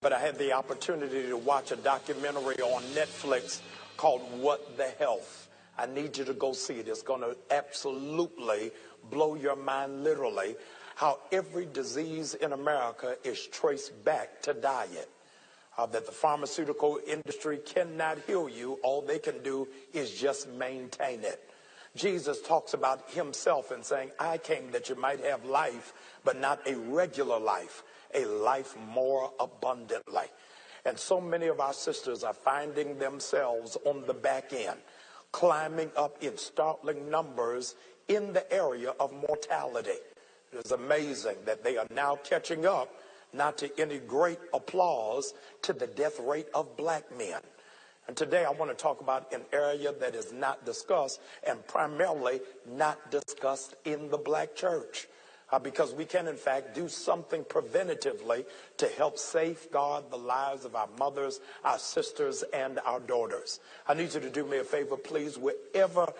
But I had the opportunity to watch a documentary on Netflix called What the Health. I need you to go see it. It's going to absolutely blow your mind, literally, how every disease in America is traced back to diet. That the pharmaceutical industry cannot heal you. All they can do is just maintain it. Jesus talks about himself and saying, I came that you might have life, but not a regular life, a life more abundantly. And so many of our sisters are finding themselves on the back end, climbing up in startling numbers in the area of mortality. It is amazing that they are now catching up, not to any great applause, to the death rate of black men. And today I want to talk about an area that is not discussed, and primarily not discussed in the black church. Because we can, in fact, do something preventatively to help safeguard the lives of our mothers, our sisters, and our daughters. I need you to do me a favor, please. Wherever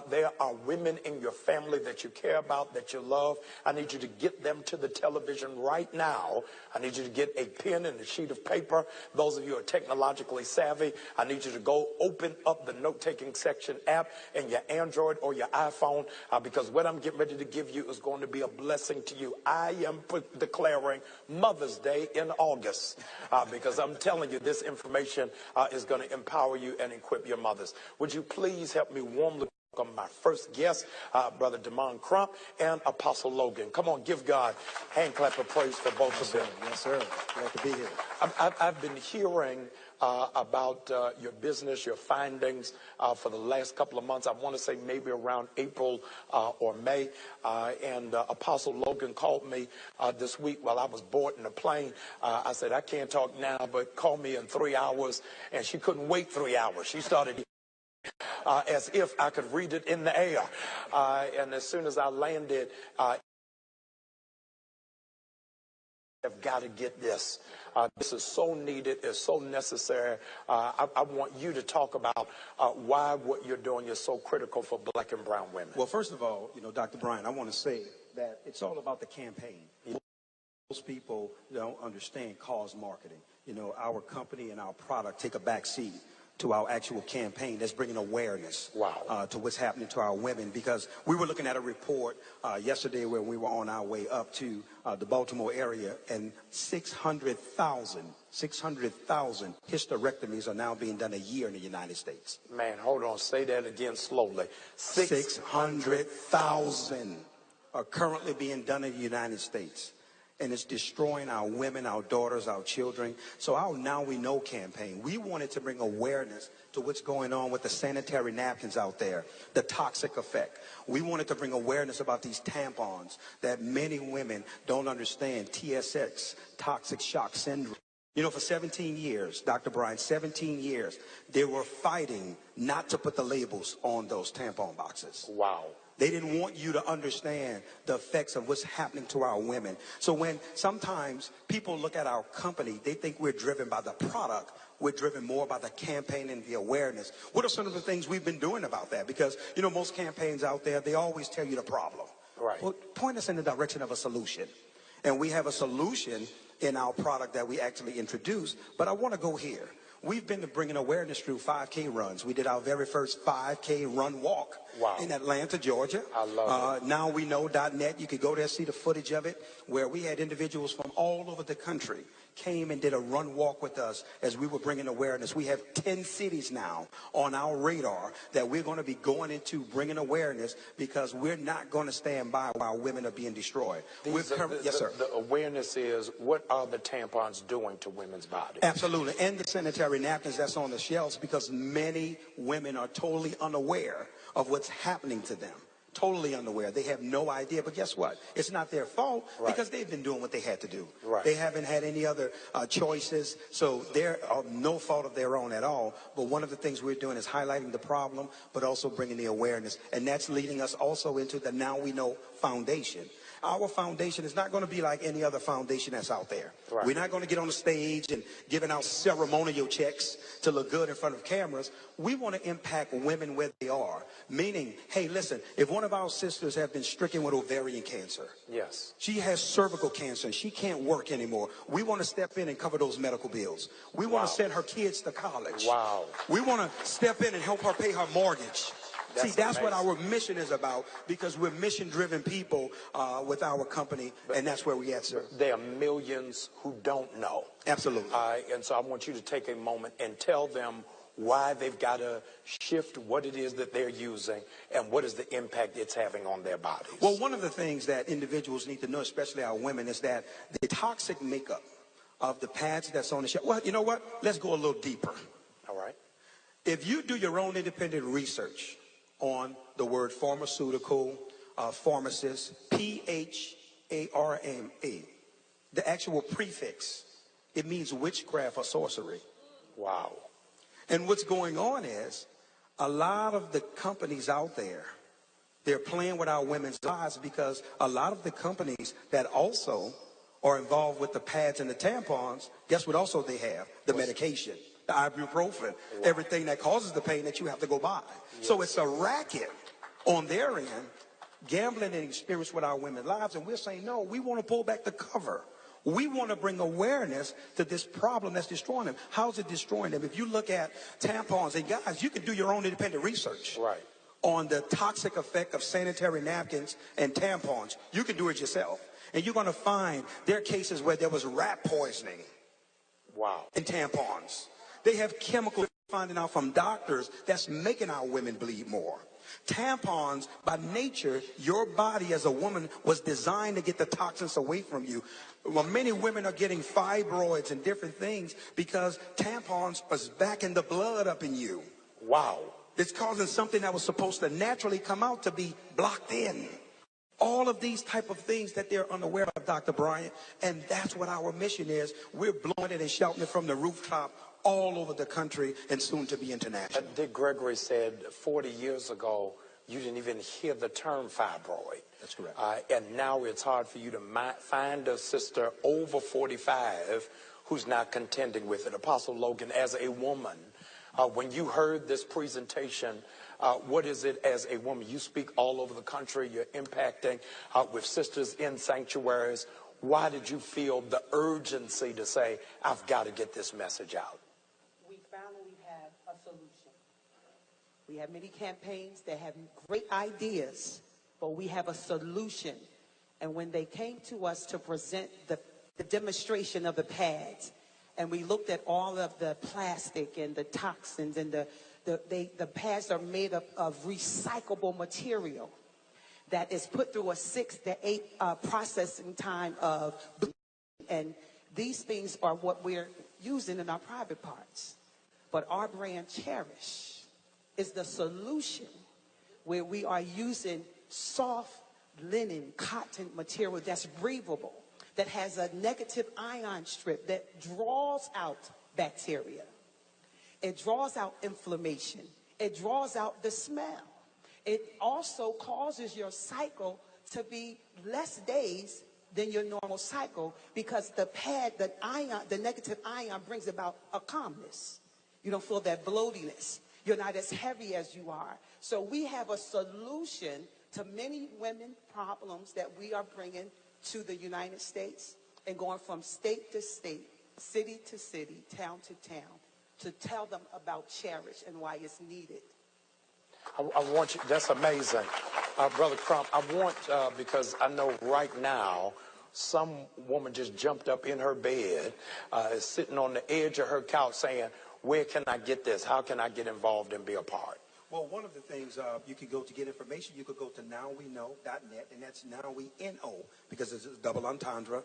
there are women in your family that you care about, that you love, I need you to get them to the television right now. I need you to get a pen and a sheet of paper. Those of you who are technologically savvy, I need you to go open up the note-taking section app in your Android or your iPhone, because what I'm getting ready to give you is going to be a blessing to you. I am declaring Mother's Day in August, because I'm telling you this information is going to empower you and equip your mothers. Would you please help me warmly welcome my first guest, Brother Jamal Crump and Apostle Logan. Come on, give God hand clap of praise for both of them. Yes, sir. Glad to be here. I've been hearing about your business, your findings for the last couple of months. I want to say maybe around April or May. And Apostle Logan called me this week while I was boarding the plane. I said, I can't talk now, but call me in 3 hours. And she couldn't wait 3 hours. She started as if I could read it in the air. And as soon as I landed, have got to get this. This is so needed. It's so necessary. I want you to talk about why what you're doing is so critical for black and brown women. Well, first of all, Dr. Bryant, I want to say that it's all about the campaign. Most people don't understand cause marketing. Our company and our product take a back seat to our actual campaign that's bringing awareness to what's happening to our women, because we were looking at a report yesterday when we were on our way up to the Baltimore area, and 600,000 hysterectomies are now being done a year in the United States. Man, hold on. Say that again slowly. 600,000 are currently being done in the United States. And it's destroying our women, our daughters, our children. So our Now We Know campaign, we wanted to bring awareness to what's going on with the sanitary napkins out there, the toxic effect. We wanted to bring awareness about these tampons that many women don't understand, TSX, toxic shock syndrome. For 17 years, Dr. Bryant, 17 years, they were fighting not to put the labels on those tampon boxes. Wow. They didn't want you to understand the effects of what's happening to our women. So when sometimes people look at our company, they think we're driven by the product. We're driven more by the campaign and the awareness. What are some of the things we've been doing about that? Because, most campaigns out there, they always tell you the problem. Right. Well, point us in the direction of a solution. And we have a solution in our product that we actually introduced. But I want to go here. We've been bringing awareness through 5K runs. We did our very first 5K run walk in Atlanta, Georgia. I love it. NowWeKnow.net. You could go there, see the footage of it, where we had individuals from all over the country came and did a run walk with us as we were bringing awareness. We have 10 cities now on our radar that we're going to be going into bringing awareness, because we're not going to stand by while women are being destroyed. Yes, sir. The awareness is, what are the tampons doing to women's bodies? Absolutely. And the sanitary napkins that's on the shelves, because many women are totally unaware of what's happening to them. Totally unaware. They have no idea. But guess what? It's not their fault, because they've been doing what they had to do. Right. They haven't had any other choices. So they're no fault of their own at all. But one of the things we're doing is highlighting the problem, but also bringing the awareness. And that's leading us also into the Now We Know foundation. Our foundation is not going to be like any other foundation that's out there. Right. We're not going to get on the stage and giving out ceremonial checks to look good in front of cameras. We want to impact women where they are. Meaning, hey, listen, if one of our sisters have been stricken with ovarian cancer, Yes. she has cervical cancer and she can't work anymore, we want to step in and cover those medical bills. We want to send her kids to college. Wow. We want to step in and help her pay her mortgage. That's what our mission is about, because we're mission-driven people with our company, and that's where we at, sir. There are millions who don't know. Absolutely. And so I want you to take a moment and tell them why they've got to shift what it is that they're using and what is the impact it's having on their bodies. Well, one of the things that individuals need to know, especially our women, is that the toxic makeup of the pads that's on the shelf. Well, you know what? Let's go a little deeper. All right. If you do your own independent research on the word pharmaceutical, pharmacist, P-H-A-R-M-A, the actual prefix, it means witchcraft or sorcery. Wow. And what's going on is a lot of the companies out there, they're playing with our women's lives, because a lot of the companies that also are involved with the pads and the tampons, guess what also they have? The medication, the ibuprofen, everything that causes the pain that you have to go buy. Yes. So it's a racket on their end, gambling and experience with our women's lives. And we're saying, no, we want to pull back the cover. We want to bring awareness to this problem that's destroying them. How's it destroying them? If you look at tampons, and guys, you can do your own independent research on the toxic effect of sanitary napkins and tampons. You can do it yourself. And you're going to find there are cases where there was rat poisoning in tampons. They have chemicals finding out from doctors that's making our women bleed more. Tampons, by nature, your body as a woman was designed to get the toxins away from you. Well, many women are getting fibroids and different things because tampons are backing the blood up in you. Wow. It's causing something that was supposed to naturally come out to be blocked in. All of these type of things that they're unaware of, Dr. Bryant, and that's what our mission is. We're blowing it and shouting it from the rooftop all over the country and soon to be international. Dick Gregory said 40 years ago, you didn't even hear the term fibroid. That's correct. And now it's hard for you to find a sister over 45 who's not contending with it. Apostle Logan, as a woman, when you heard this presentation, what is it as a woman? You speak all over the country. You're impacting with sisters in sanctuaries. Why did you feel the urgency to say, I've got to get this message out? We finally have a solution. We have many campaigns that have great ideas, but we have a solution. And when they came to us to present the demonstration of the pads, and we looked at all of the plastic and the toxins, and the pads are made up of recyclable material that is put through a 6 to 8 processing time of bleaching. And these things are what we're using in our private parts. But our brand Cherish is the solution, where we are using soft linen cotton material that's breathable, that has a negative ion strip that draws out bacteria. It draws out inflammation. It draws out the smell. It also causes your cycle to be less days than your normal cycle, because the pad, the negative ion brings about a calmness. You don't feel that bloatiness. You're not as heavy as you are. So we have a solution to many women problems that we are bringing to the United States, and going from state to state, city to city, town to town, to tell them about Cherish and why it's needed. I want you, that's amazing. Brother Crump, I want, because I know right now, some woman just jumped up in her bed, is sitting on the edge of her couch saying, where can I get this? How can I get involved and be a part? Well, one of the things you could go to get information, you could go to nowweknow.net, and that's nowweknow, because it's a double entendre,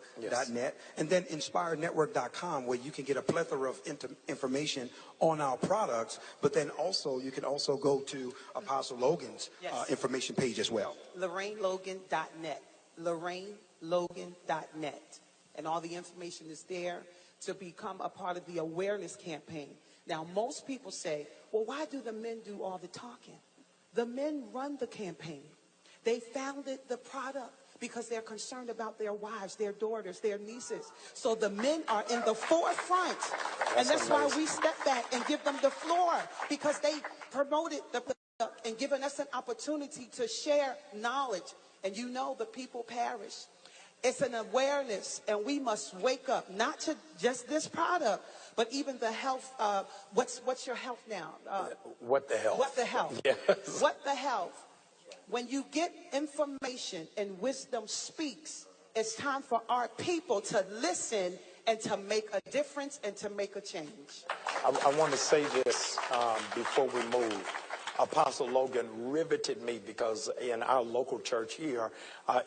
.net, and then inspirednetwork.com, where you can get a plethora of information on our products, but then also you can also go to Apostle Logan's information page as well. LorraineLogan.net, LorraineLogan.net, and all the information is there to become a part of the awareness campaign. Now, most people say, well, why do the men do all the talking? The men run the campaign. They founded the product because they're concerned about their wives, their daughters, their nieces. So the men are in the forefront. And that's why we step back and give them the floor, because they promoted the product and given us an opportunity to share knowledge. And you know the people perish. It's an awareness, and we must wake up, not to just this product, but even the health. What's your health now? What the health? What the health? Yes. What the health? When you get information and wisdom speaks, it's time for our people to listen and to make a difference and to make a change. I want to say this before we move. Apostle Logan riveted me because in our local church here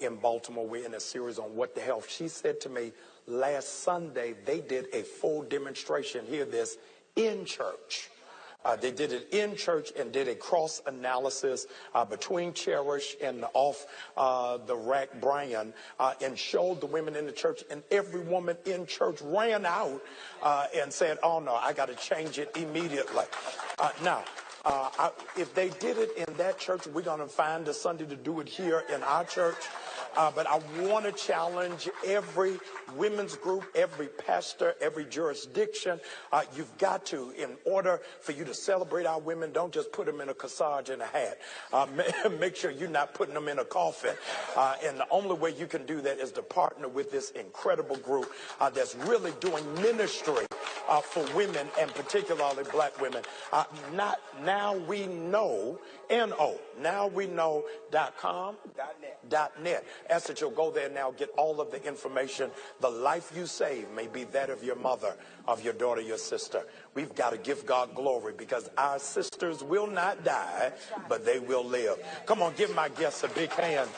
in Baltimore, we're in a series on what the health. She said to me last Sunday, they did a full demonstration, hear this, in church. They did it in church and did a cross analysis between Cherish and off the rack Brian and showed the women in the church, and every woman in church ran out and said, oh no, I got to change it immediately. Now, if they did it in that church, we're going to find a Sunday to do it here in our church. But I want to challenge every women's group, every pastor, every jurisdiction. You've got to, in order for you to celebrate our women, don't just put them in a corsage and a hat. Make sure you're not putting them in a coffin. And the only way you can do that is to partner with this incredible group that's really doing ministry for women, and particularly black women. Now we know, nowweknow.com, .net. Ask that you'll go there now, get all of the information. The life you save may be that of your mother, of your daughter, your sister. We've got to give God glory, because our sisters will not die, but they will live. Come on, give my guests a big hand.